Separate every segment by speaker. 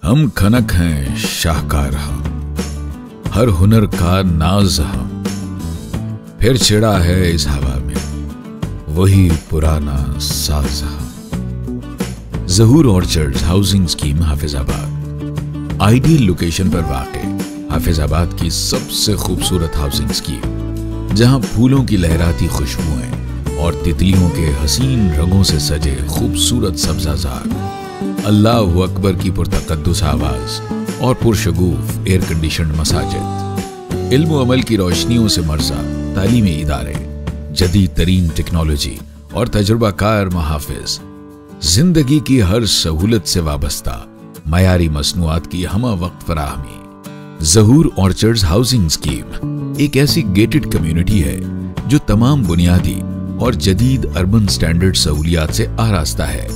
Speaker 1: हम खनक हैं शाहकार हम, हर हुनर का नाज हम, फिर छिड़ा है इस हवा में वही पुराना साज हम। Zahoor orchards housing scheme Hafizabad ideal location पर वाक़े हाफिजाबाद की सबसे खूबसूरत हाउसिंग स्कीम, जहां फूलों की लहराती खुशबुएं और तितलियों के हसीन रंगों से सजे खूबसूरत सब्ज़ाज़ार, अल्लाहु अकबर की पुरतकद्दुस आवाज और पुरशगूफ एयर कंडीशनड मसाजिद, इल्म अमल की रोशनियों से मर्जा तालीमी इदारे, जदीद तरीन टेक्नोलॉजी और तजुर्बाकार महाफिज, जिंदगी की हर सहूलत से वाबस्ता मयारी मसनूआत की हमा वक्त फराहमी। ज़हूर ऑर्चर्ड्स हाउसिंग स्कीम एक ऐसी गेटेड कम्युनिटी है जो तमाम बुनियादी और जदीद अर्बन स्टैंडर्ड सहूलियात से आरास्ता है।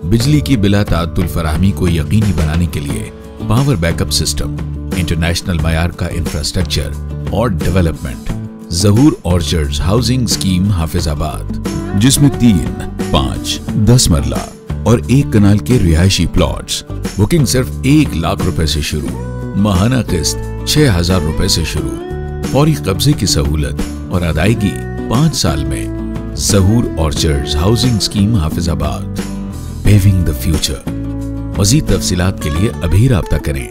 Speaker 1: बिजली की बिला ताअत्तुल फराहमी को यकीनी बनाने के लिए पावर बैकअप सिस्टम, इंटरनेशनल मयार का इंफ्रास्ट्रक्चर और डेवलपमेंट। ज़हूर ऑर्चर्ड्स हाउसिंग स्कीम हाफिजाबाद, जिसमें 3, 5, 10 मरला और 1 कनाल के रिहायशी प्लॉट्स। बुकिंग सिर्फ 1 लाख रुपए से शुरू, माहाना किस्त 6,000 रुपए से शुरू, फौरी कब्जे की सहूलत और अदायगी 5 साल में। Zahoor orchards housing scheme Hafizabad, paving the future. मज़ीद तफसीलात के लिए अभी राब्ता करें।